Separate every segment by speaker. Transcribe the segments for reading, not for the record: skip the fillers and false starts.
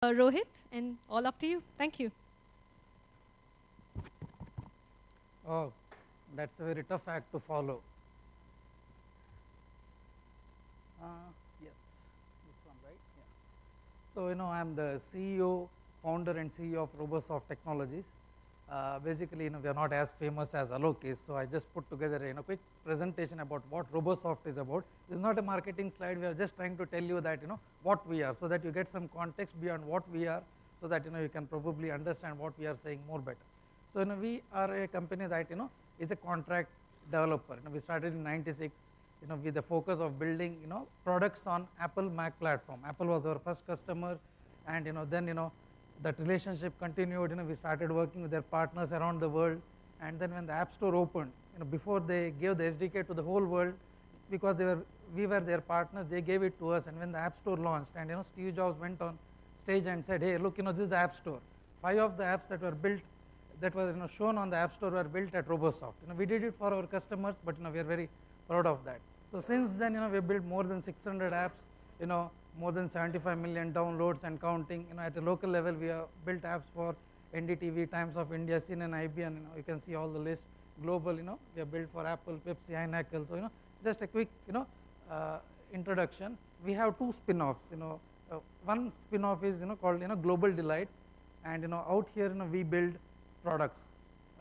Speaker 1: Rohit, and all up to you. Thank you.
Speaker 2: Oh, that's a very tough act to follow. Yes, this one, right? Yeah. So, I'm the CEO, founder and CEO of Robosoft Technologies. Basically, we are not as famous as Alok is, so I just put together a quick presentation about what Robosoft is about. This is not a marketing slide. We are just trying to tell you that what we are, so that you get some context beyond what we are, so that you can probably understand what we are saying more better. So, we are a company that is a contract developer. We started in '96. With the focus of building products on Apple Mac platform. Apple was our first customer, and then that relationship continued. We started working with their partners around the world, and then when the App Store opened, before they gave the SDK to the whole world, because we were their partners, they gave it to us. And when the App Store launched, and Steve Jobs went on stage and said, hey, look, this is the App Store. 5 of the apps that were built, that were shown on the App Store, were built at Robosoft. We did it for our customers, but we are very proud of that. So since then, we built more than 600 apps, more than 75 million downloads and counting. At a local level, we have built apps for NDTV, Times of India, CNN, IBN. You can see all the list. Global, we have built for Apple, Pepsi, Heineken. So just a quick, introduction. We have 2 spin-offs. One spin-off is called Global Delight, and out here we build products.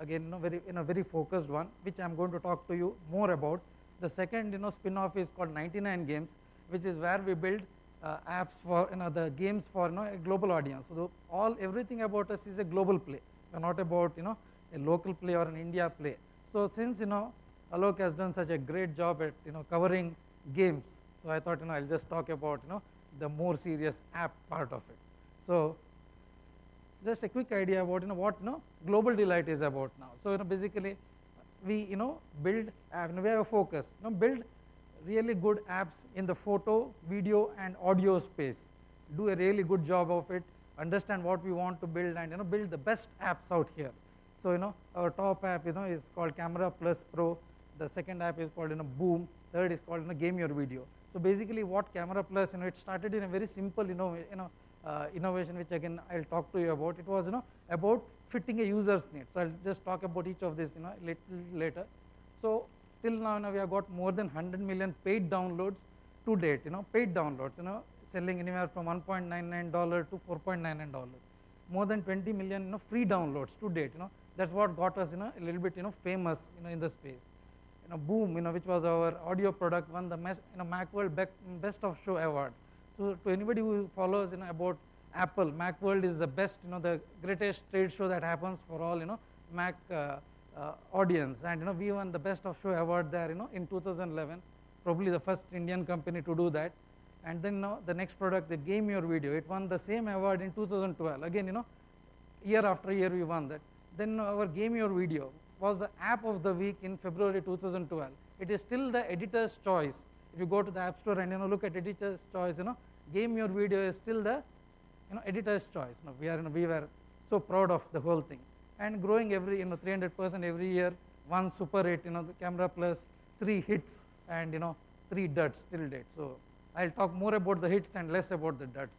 Speaker 2: Again, very focused one, which I am going to talk to you more about. The second spin-off is called 99 Games, which is where we build apps for the games for a global audience. So everything about us is a global play. We're not about a local play or an India play. So since Alok has done such a great job at covering games, so I thought I'll just talk about the more serious app part of it. So just a quick idea about what Global Delight is about now. So basically we build we have a focus, build really good apps in the photo, video and audio space. Do a really good job of it, understand what we want to build, and build the best apps out here. So our top app is called Camera Plus Pro. The second app is called Boom. Third is called Game Your Video. So basically what Camera Plus, it started in a very simple innovation, which again I'll talk to you about. It was about fitting a user's needs. So I'll just talk about each of this little later. So till now, we have got more than 100 million paid downloads to date. Paid downloads, selling anywhere from $1.99 to $4.99. More than 20 million free downloads to date. That's what got us a little bit famous in the space. Boom, which was our audio product, won the Macworld Best of Show award. So to anybody who follows about Apple, Macworld is the best, the greatest trade show that happens for all Mac audience, and we won the Best of Show award there in 2011, probably the first Indian company to do that. And then the next product, the Game Your Video, it won the same award in 2012. Again, year after year we won that. Then our Game Your Video was the app of the week in February 2012. It is still the editor's choice. If you go to the App Store and look at editor's choice, Game Your Video is still the editor's choice. We were so proud of the whole thing, and growing every 300% every year. One super hit, the Camera Plus, 3 hits, and 3 duds till date. So I'll talk more about the hits and less about the duds.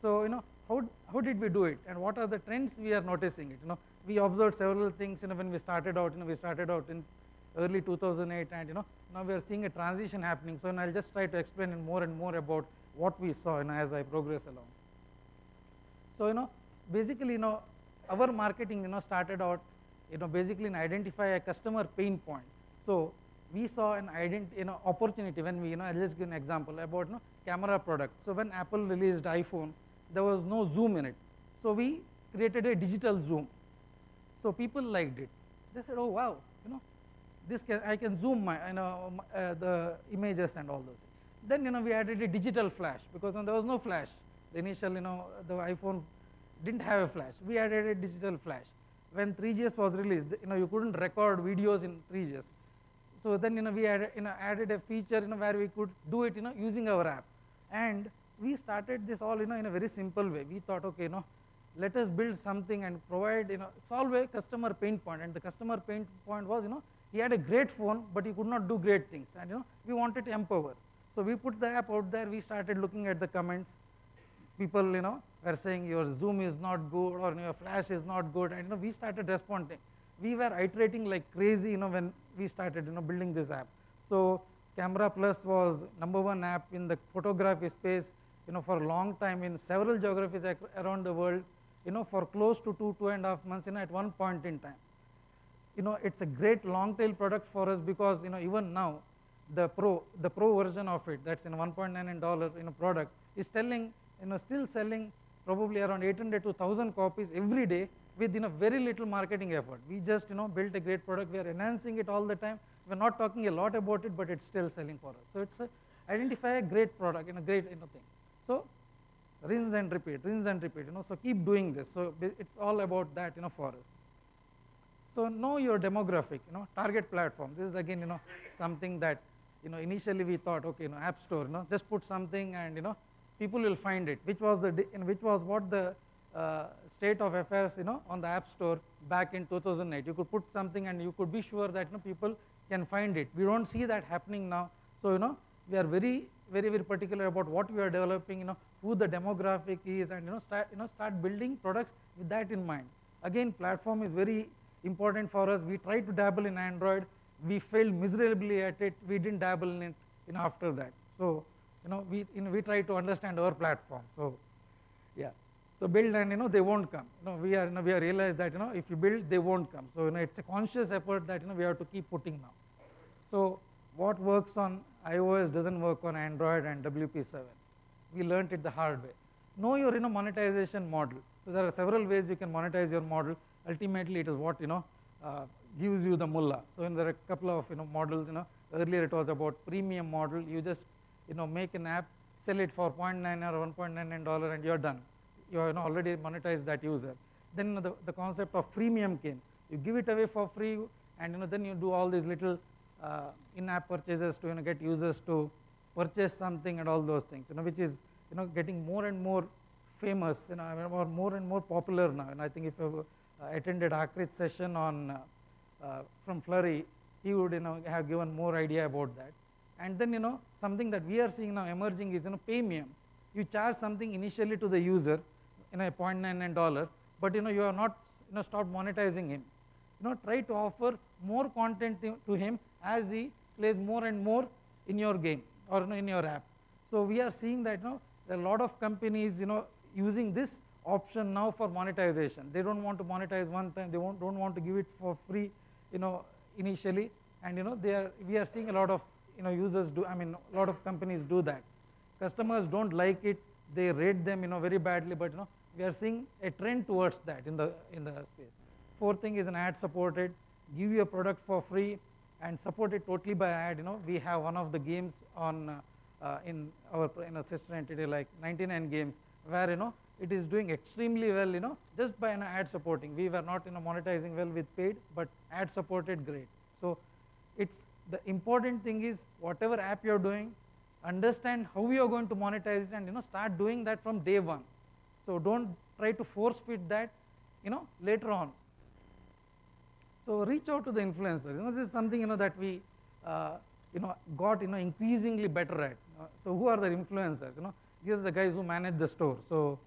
Speaker 2: So how did we do it, and what are the trends we are noticing it? We observed several things when we started out. We started out in early 2008, and now we are seeing a transition happening. So I'll just try to explain more and more about what we saw as I progress along. So basically our marketing started out basically in identify a customer pain point. So we saw an opportunity when we I'll just give an example about camera product. So when Apple released iPhone, there was no zoom in it. So we created a digital zoom. So people liked it. They said, oh wow, this I can zoom my the images and all those things. Then we added a digital flash, because there was no flash. The initial the iPhone didn't have a flash. We added a digital flash. When 3GS was released, you couldn't record videos in 3GS. So then we added a feature where we could do it using our app. And we started this all in a very simple way. We thought, okay, let us build something and provide solve a customer pain point. And the customer pain point was he had a great phone, but he could not do great things, and we wanted to empower. So we put the app out there. We started looking at the comments. people were saying your zoom is not good or your flash is not good, and we started responding. We were iterating like crazy when we started building this app. So Camera Plus was #1 app in the photography space for a long time in several geographies around the world, for close to 2.5 months at one point in time. It's a great long tail product for us, because even now the pro version of it, that's in $1.99 product, is selling still selling probably around 800 to 1,000 copies every day with very little marketing effort. We just built a great product. We are enhancing it all the time. We're not talking a lot about it, but it's still selling for us. So it's identify a great product in a great thing. So rinse and repeat, so keep doing this. So it's all about that for us. So know your demographic, target platform. This is again something that initially we thought, okay, app store, just put something and people will find it, which was what the state of affairs on the app store back in 2008. You could put something and you could be sure that people can find it. We don't see that happening now. So we are very particular about what we are developing, who the demographic is, and start building products with that in mind. Again, platform is very important for us. We tried to dabble in Android. We failed miserably at it. We didn't dabble in it after that. So we try to understand our platform. So yeah, so build and they won't come. We are realized that if you build, they won't come. So it's a conscious effort that we have to keep putting now. So what works on iOS doesn't work on Android and WP7. We learned it the hard way. Know your monetization model. So there are several ways you can monetize your model. Ultimately, it is what gives you the mullah. So there are a couple of models. Earlier it was about premium model. You just make an app, sell it for $0.9 or $1.99, and you're done. You already monetized that user. Then the concept of freemium came. You give it away for free, and then you do all these little in-app purchases to get users to purchase something and all those things. Which is getting more and more famous, or more and more popular now. And I think if you attended Akrit's session on from Flurry, he would have given more idea about that. And then something that we are seeing now emerging is paymium. You charge something initially to the user, $0.99, but you are not stopped monetizing him. Try to offer more content to him as he plays more and more in your game or in your app. So we are seeing that there are a lot of companies using this option now for monetization. They don't want to monetize one time. They don't want to give it for free initially, and we are seeing a lot of users do, a lot of companies do that. Customers don't like it. They rate them very badly, but we are seeing a trend towards that in the space. Fourth thing is an ad supported. Give you a product for free and support it totally by ad. We have one of the games on in our sister entity, like 99 games, where it is doing extremely well just by ad supporting. We were not monetizing well with paid, but ad supported great. So it's the important thing is whatever app you're doing, understand how you are going to monetize it, and start doing that from day one. So don't try to force fit that later on. So reach out to the influencers. This is something that we got increasingly better at. So who are the influencers? These are the guys who manage the store. So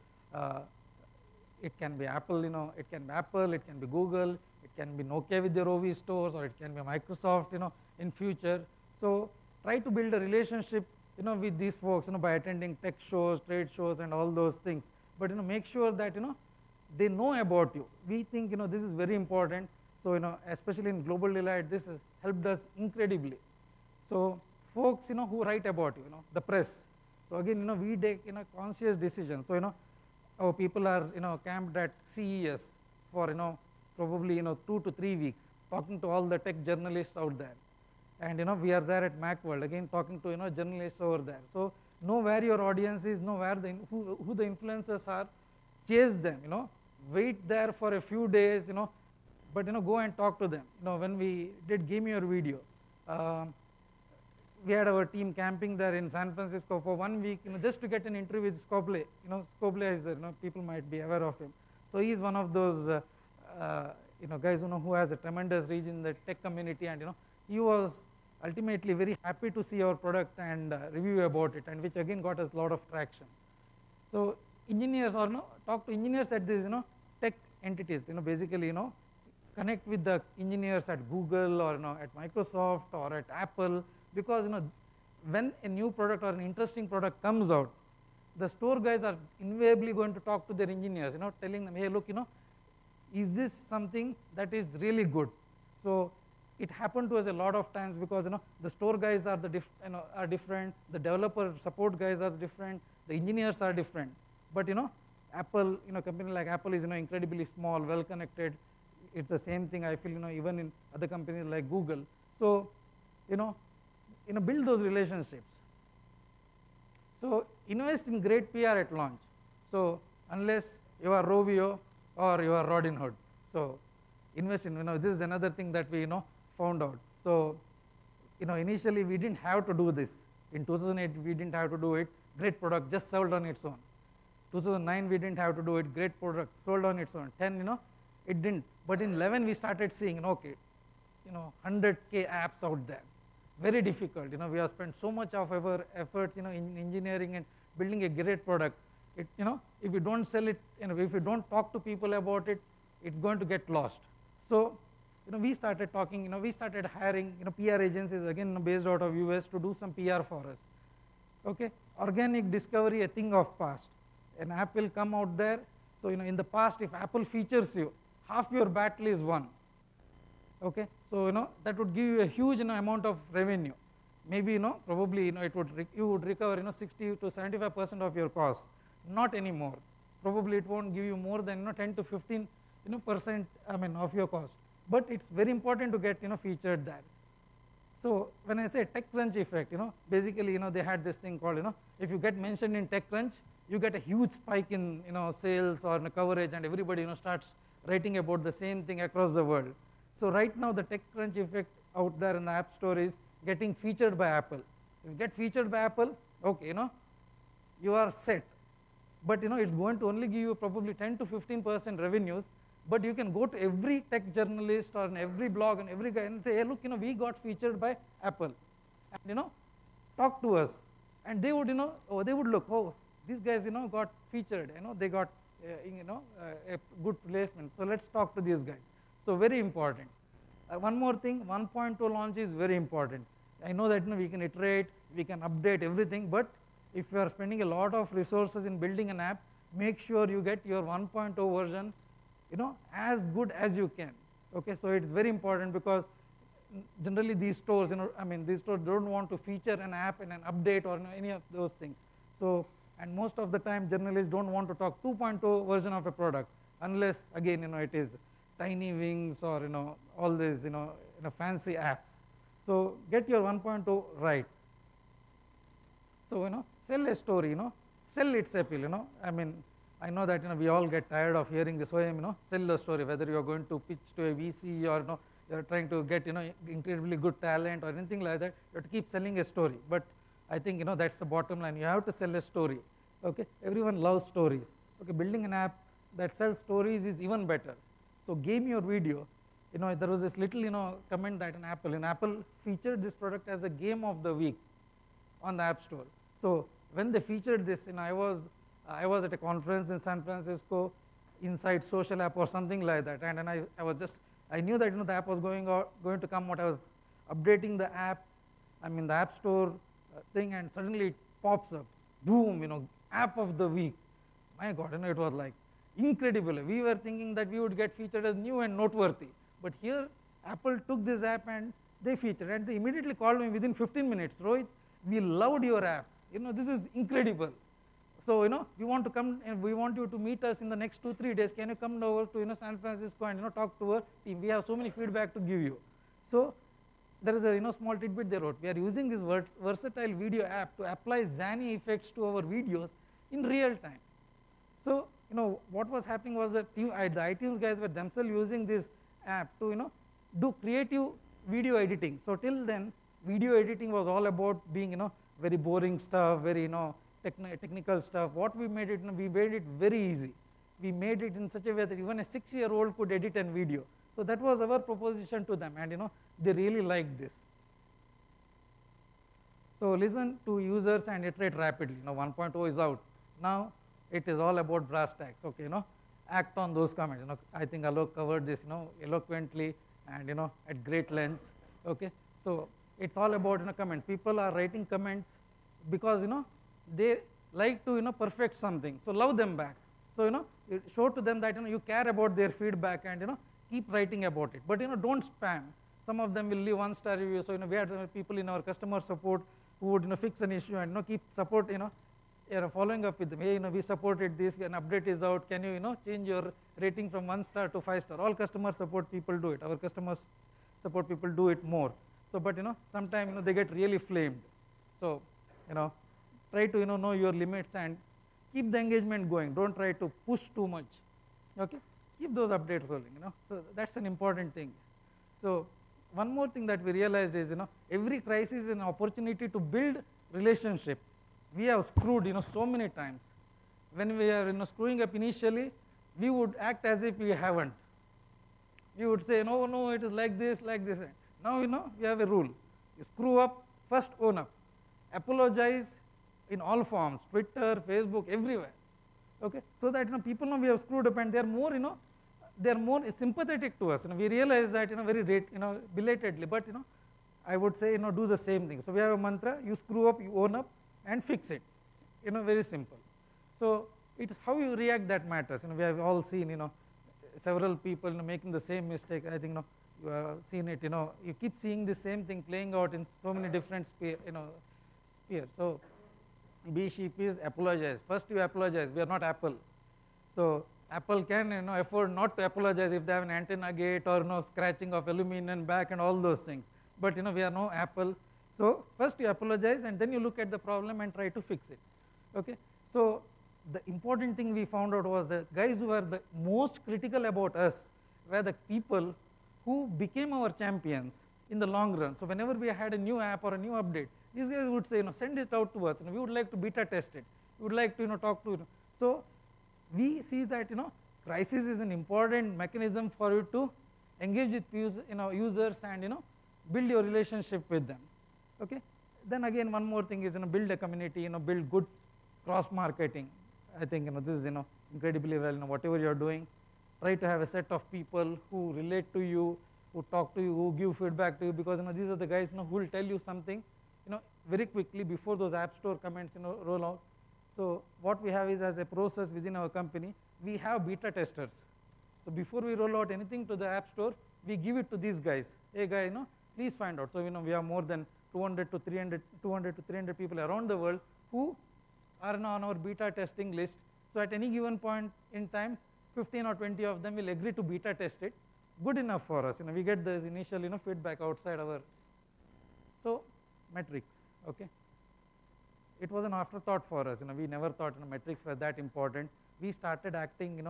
Speaker 2: it can be Apple, it can be Apple, it can be Google, it can be Nokia with their OV stores, or it can be Microsoft, in future. So try to build a relationship, with these folks, by attending tech shows, trade shows, and all those things. But make sure that they know about you. We think this is very important. So especially in Global Delight, this has helped us incredibly. So folks who write about you, the press. So again we take conscious decisions. So our people are camped at CES for probably 2 to 3 weeks, talking to all the tech journalists out there. And we are there at Macworld again, talking to journalists over there. So know where your audience is, know where who the influencers are, chase them, wait there for a few days, but go and talk to them. When we did Give Me Your Video, we had our team camping there in San Francisco for 1 week, just to get an interview with Scoble. Scoble is people might be aware of him. So he is one of those guys who has a tremendous reach in the tech community, and he was ultimately very happy to see our product and review about it, and which again got us a lot of traction. So engineers or talk to engineers at these tech entities, basically connect with the engineers at Google or at Microsoft or at Apple, because when a new product or an interesting product comes out, the store guys are invariably going to talk to their engineers, telling them, hey, look, is this something that is really good? So it happened to us a lot of times, because the store guys are are different, the developer support guys are different, the engineers are different. But Apple, company like Apple is incredibly small, well connected. It's the same thing I feel even in other companies like Google. So build those relationships. So invest in great PR at launch. So unless you are Rovio or you are Robin Hood, so invest in, this is another thing that we found out. So initially we didn't have to do this. In 2008 we didn't have to do it. Great product just sold on its own. 2009 we didn't have to do it. Great product sold on its own. 10 it didn't. But in 11 we started seeing okay, 100K apps out there. Very difficult. We have spent so much of our effort in engineering and building a great product. It if you don't sell it, if you don't talk to people about it, it's going to get lost. So we started talking, we started hiring PR agencies, again based out of US, to do some PR for us. Okay, organic discovery, a thing of past. An app will come out there. So in the past, if Apple features you, half your battle is won. Okay, so that would give you a huge amount of revenue. Maybe probably you would recover 60 to 75% of your cost. Not anymore. Probably it won't give you more than 10 to 15 percent, of your cost. But it's very important to get featured there. So when I say TechCrunch effect, basically they had this thing called if you get mentioned in TechCrunch, you get a huge spike in sales or coverage, and everybody starts writing about the same thing across the world. So right now the TechCrunch effect out there in the App Store is getting featured by Apple. If you get featured by Apple, okay, you are set. But it's going to only give you probably 10 to 15% revenues. But you can go to every tech journalist or in every blog and every guy and say, hey, look, we got featured by Apple, and talk to us. And they would they would look, oh, these guys got featured, they got a good placement. So let's talk to these guys. So very important. One more thing, 1.2 launch is very important. I know that we can iterate, we can update everything, but if you are spending a lot of resources in building an app, make sure you get your 1.0 version as good as you can. Okay, so it's very important, because generally these stores, these stores don't want to feature an app and an update or any of those things. So, and most of the time journalists don't want to talk 2.0 version of a product, unless again it is tiny wings or all these fancy apps. So get your 1.0 right. So sell a story, sell its appeal. I know that we all get tired of hearing this OEM, sell the story, whether you are going to pitch to a VC or you are trying to get incredibly good talent or anything like that. You have to keep selling a story. But I think that's the bottom line. You have to sell a story. Okay, everyone loves stories. Okay, building an app that sells stories is even better. So game your video. There was this little comment that in Apple featured this product as a game of the week on the App Store. So when they featured this, I was at a conference in San Francisco, Inside Social App or something like that, and then I knew that the app was going to come out. I was updating the app, the App Store thing, and suddenly it pops up, boom, app of the week. My God, it was like incredible. We were thinking that we would get featured as new and noteworthy, but here Apple took this app and they featured, and they immediately called me within 15 minutes. Rohith, we loved your app. This is incredible. So we want to come and we want you to meet us in the next 2-3 days. Can you come over to San Francisco and talk to our team? We have so many feedback to give you. So there is a small tidbit they wrote. We are using this versatile video app to apply zany effects to our videos in real time. So what was happening was that the iTunes guys were themselves using this app to do creative video editing. So till then, video editing was all about being very boring stuff, very technical stuff. What we made it, we made it very easy. We made it in such a way that even a 6-year-old could edit a video. So that was our proposition to them, and they really liked this. So listen to users and iterate rapidly. 1.0 is out. Now it is all about brass tacks. Okay, act on those comments. I think Alok covered this, eloquently and at great length. Okay, so it's all about comment. People are writing comments because they like to perfect something. So love them back. So you show to them that you care about their feedback and keep writing about it. But don't spam. Some of them will leave 1-star review. So we had people in our customer support who would fix an issue and keep support following up with them. Hey, we supported this, an update is out, can you change your rating from 1-star to 5-star. All customer support people do it. Our customer support people do it more. So but sometimes they get really flamed. So try to know your limits and keep the engagement going. Don't try to push too much. Okay, keep those updates rolling. So that's an important thing. So one more thing that we realized is every crisis is an opportunity to build relationship. We have screwed so many times. When we are screwing up initially, we would act as if we haven't. We would say no, it is like this. Now we have a rule. You screw up, first own up. Apologize in all forms, Twitter, Facebook, everywhere. Okay, so that people know we have screwed up and they are more sympathetic to us. We realize that very belatedly, but I would say do the same thing. So we have a mantra: you screw up, you own up, and fix it. Very simple. So it's how you react that matters. We have all seen several people making the same mistake. I think you have seen it. You keep seeing the same thing playing out in so many different spheres. So be sheepish, apologize. First you apologize. We are not Apple. So Apple can afford not to apologize if they have an antenna gate or scratching of aluminum back and all those things. But we are no Apple. So first you apologize and then you look at the problem and try to fix it. Okay. So the important thing we found out was the guys who were the most critical about us were the people who became our champions in the long run. So whenever we had a new app or a new update, these guys would say, send it out to us. We would like to beta test it. We would like to talk to you. So we see that crisis is an important mechanism for you to engage with users and build your relationship with them. Okay. Then again, one more thing is build a community. Build good cross marketing. I think this is incredibly well. Whatever you are doing, try to have a set of people who relate to you, who talk to you, who give feedback to you, because these are the guys who will tell you something very quickly before those app store comments roll out. So what we have is, as a process within our company, we have beta testers. So before we roll out anything to the app store, we give it to these guys. Hey guy, please find out. So we have more than 200 to 300 people around the world who are now on our beta testing list. So at any given point in time, 15 or 20 of them will agree to beta test it. Good enough for us. We get this initial feedback outside our. So metrics. Okay. It was an afterthought for us. We never thought metrics were that important. We started acting.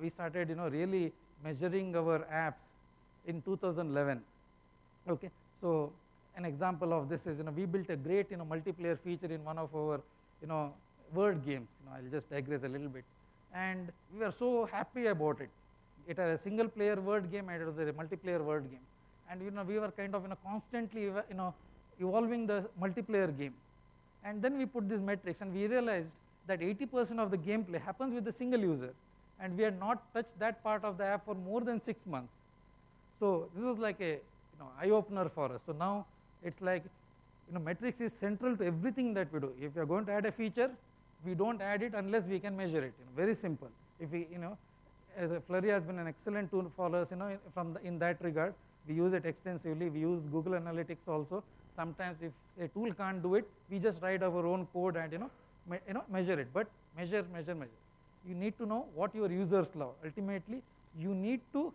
Speaker 2: We started really measuring our apps in 2011. Okay. So an example of this is we built a great multiplayer feature in one of our word games. I'll just digress a little bit, and we were so happy about it. It was a single player word game and it was a multiplayer word game, and we were kind of constantly evolving the multiplayer game. And then we put these metrics and we realized that 80% of the gameplay happens with a single user, and we had not touched that part of the app for more than 6 months. So this was like a eye opener for us. So now it's like metrics is central to everything that we do. If we are going to add a feature, we don't add it unless we can measure it. Very simple. If we as a Flurry has been an excellent tool for us in that regard. We use it extensively. We use Google Analytics also. Sometimes if a tool can't do it, we just write our own code and measure it. But measure. You need to know what your users love. Ultimately, you need to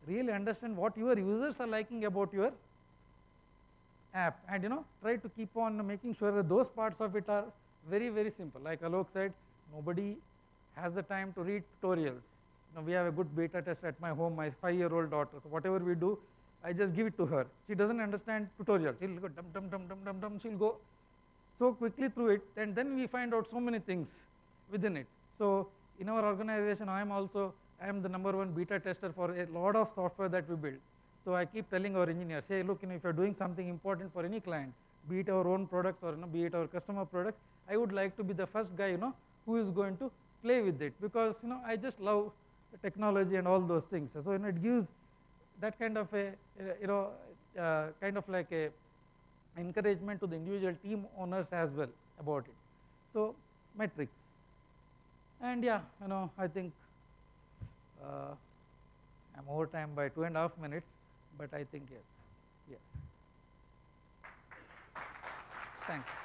Speaker 2: really understand what your users are liking about your app, and try to keep on making sure that those parts of it are very, very simple. Like Alok said, nobody has the time to read tutorials. We have a good beta tester at my home, my 5-year-old daughter. So whatever we do, I just give it to her. She doesn't understand tutorials. She'll go dum. She'll go so quickly through it, and then we find out so many things within it. So in our organization, I am the #1 beta tester for a lot of software that we build. So I keep telling our engineers, hey, look, if you're doing something important for any client, be it our own product or be it our customer product, I would like to be the first guy, who is going to play with it, because I just love technology and all those things. So it gives that kind of a kind of like a encouragement to the individual team owners as well about it. So metrics, and yeah, I think I'm over time by 2.5 minutes, but I think yes, yeah. Thanks.